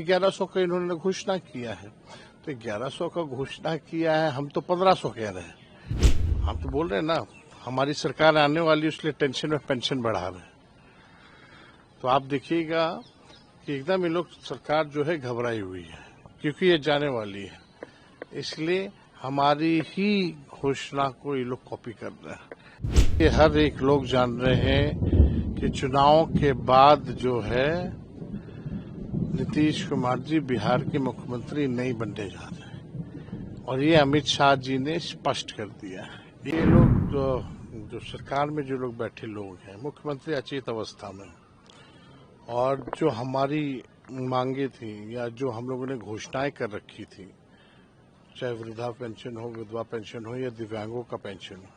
1100 का इन्होंने घोषणा किया है, तो 1100 का घोषणा किया है, हम तो 1500 कह रहे हैं। हम तो बोल रहे हैं ना, हमारी सरकार आने वाली इसलिए टेंशन में पेंशन बढ़ा रहे हैं। तो आप देखिएगा कि एकदम ये लोग सरकार जो है घबराई हुई है, क्योंकि ये जाने वाली है, इसलिए हमारी ही घोषणा को ये लोग कॉपी कर रहे हैं। ये हर एक लोग जान रहे हैं कि चुनाव के बाद जो है नीतीश कुमार जी बिहार के मुख्यमंत्री नहीं बनने जा रहे, और ये अमित शाह जी ने स्पष्ट कर दिया है। ये लोग जो सरकार में जो लोग बैठे लोग हैं, मुख्यमंत्री अचेत अवस्था में, और जो हमारी मांगे थी या जो हम लोगों ने घोषणाएं कर रखी थी, चाहे वृद्धा पेंशन हो, विधवा पेंशन हो या दिव्यांगों का पेंशन हो,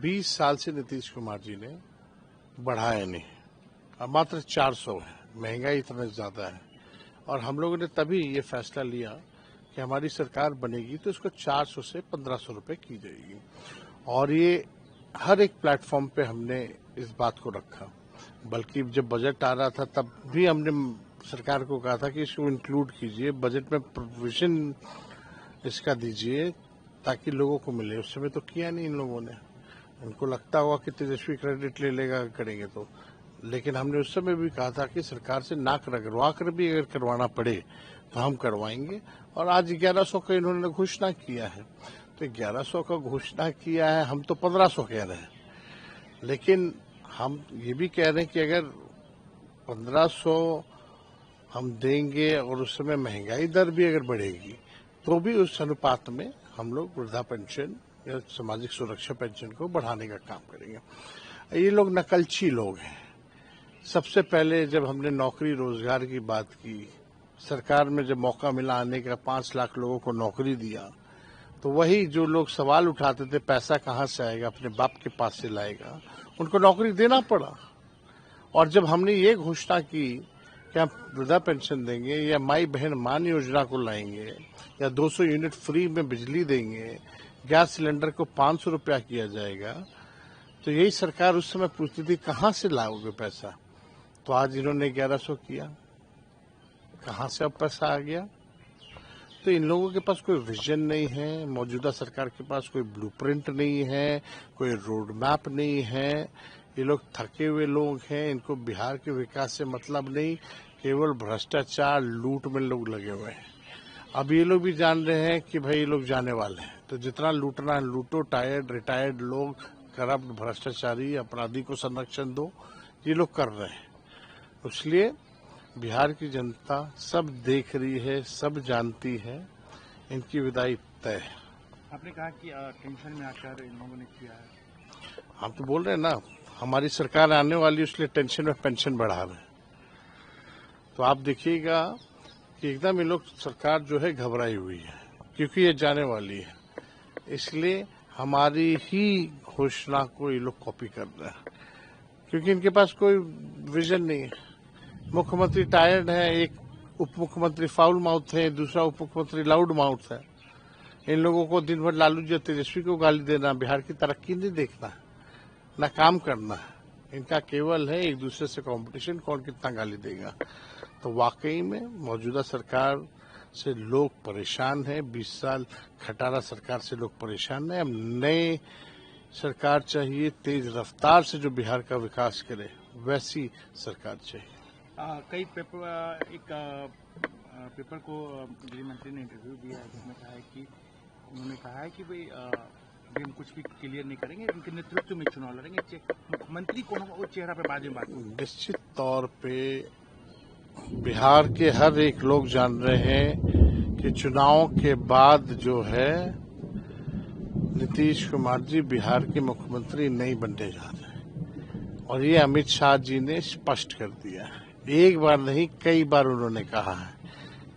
20 साल से नीतीश कुमार जी ने बढ़ाया नहीं। अब मात्र 400 है, महंगाई इतना ज्यादा है, और हम लोगों ने तभी ये फैसला लिया कि हमारी सरकार बनेगी तो इसको 400 से 1500 रुपए की जाएगी, और ये हर एक प्लेटफॉर्म पे हमने इस बात को रखा। बल्कि जब बजट आ रहा था तब भी हमने सरकार को कहा था कि इसको इंक्लूड कीजिए, बजट में प्रोविजन इसका दीजिए ताकि लोगों को मिले। उस समय तो किया नहीं इन लोगों ने, उनको लगता होगा कि तेजस्वी क्रेडिट ले लेगा करेंगे तो, लेकिन हमने उस समय भी कहा था कि सरकार से नाक रगड़वा कर भी अगर करवाना पड़े तो हम करवाएंगे। और आज 1100 का इन्होंने घोषणा किया है, तो 1100 का घोषणा किया है, हम तो 1500 कह रहे हैं, लेकिन हम ये भी कह रहे हैं कि अगर 1500 हम देंगे और उस समय महंगाई दर भी अगर बढ़ेगी तो भी उस अनुपात में हम लोग वृद्धा पेंशन या सामाजिक सुरक्षा पेंशन को बढ़ाने का काम करेंगे। ये लोग नकलची लोग हैं। सबसे पहले जब हमने नौकरी रोजगार की बात की, सरकार में जब मौका मिला आने का, 5 लाख लोगों को नौकरी दिया, तो वही जो लोग सवाल उठाते थे पैसा कहाँ से आएगा, अपने बाप के पास से लाएगा, उनको नौकरी देना पड़ा। और जब हमने ये घोषणा की कि हम वृद्धा पेंशन देंगे या माई बहन मान योजना को लाएंगे या 200 यूनिट फ्री में बिजली देंगे, गैस सिलेंडर को 500 रुपया किया जाएगा, तो यही सरकार उस समय पूछती थी कहाँ से लाओगे पैसा। तो आज इन्होंने 1100 किया, कहाँ से अब पैसा आ गया। तो इन लोगों के पास कोई विजन नहीं है, मौजूदा सरकार के पास कोई ब्लूप्रिंट नहीं है, कोई रोड मैप नहीं है। ये लोग थके हुए लोग हैं, इनको बिहार के विकास से मतलब नहीं, केवल भ्रष्टाचार लूट में लोग लगे हुए हैं। अब ये लोग भी जान रहे हैं कि भाई ये लोग जाने वाले हैं, तो जितना लूटना है लूटो, रिटायर्ड लोग, करप्ट भ्रष्टाचारी अपराधी को संरक्षण दो, ये लोग कर रहे हैं। इसलिए बिहार की जनता सब देख रही है, सब जानती है, इनकी विदाई तय है। आपने कहा कि टेंशन में आकर इन लोगों ने किया है। हम तो बोल रहे हैं ना, हमारी सरकार आने वाली इसलिए टेंशन में पेंशन बढ़ा रहे हैं। तो आप देखिएगा कि एकदम ये लोग सरकार जो है घबराई हुई है, क्योंकि ये जाने वाली है, इसलिए हमारी ही घोषणा को ये लोग कॉपी कर रहे हैं, क्योंकि इनके पास कोई विजन नहीं है। मुख्यमंत्री टायर्ड है, एक उप मुख्यमंत्री फाउल माउथ है, दूसरा उप मुख्यमंत्री लाउड माउथ है। इन लोगों को दिन भर लालू जी तेजस्वी को गाली देना, बिहार की तरक्की नहीं देखना, ना काम करना है। इनका केवल है एक दूसरे से कंपटीशन, कौन कितना गाली देगा। तो वाकई में मौजूदा सरकार से लोग परेशान हैं, 20 साल खटारा सरकार से लोग परेशान हैं। अब नए सरकार चाहिए, तेज रफ्तार से जो बिहार का विकास करे, वैसी सरकार चाहिए। कई पेपर को गृह मंत्री ने इंटरव्यू दिया है, जिसमें कहा है कि उन्होंने कहा है कि भाई अभी हम कुछ भी क्लियर नहीं करेंगे, उनके नेतृत्व में चुनाव लड़ेंगे, मुख्यमंत्री कौन होगा वो चेहरा पे बाद में बात होगी। निश्चित तौर पे बिहार के हर एक लोग जान रहे हैं कि चुनाव के बाद जो है नीतीश कुमार जी बिहार के मुख्यमंत्री नहीं बनने जा रहे, और ये अमित शाह जी ने स्पष्ट कर दिया है। एक बार नहीं, कई बार उन्होंने कहा है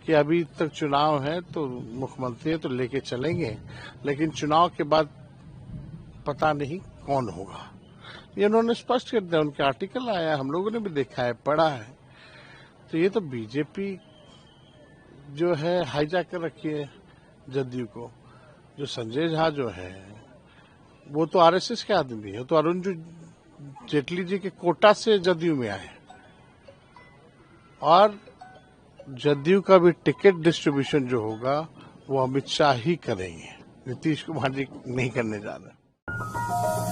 कि अभी तक चुनाव है तो मुख्यमंत्री है तो लेके चलेंगे, लेकिन चुनाव के बाद पता नहीं कौन होगा। ये उन्होंने स्पष्ट कर दिया, उनके आर्टिकल आया, हम लोगों ने भी देखा है, पढ़ा है। तो ये तो बीजेपी जो है हाईजैक कर रखी है जदयू को। जो संजय झा जो है वो तो आरएसएस के आदमी है, तो अरुण जेटली जी के कोटा से जदयू में आए, और जदयू का भी टिकट डिस्ट्रीब्यूशन जो होगा वो अमित शाह ही करेंगे, नीतीश कुमार जी नहीं करने जा रहे।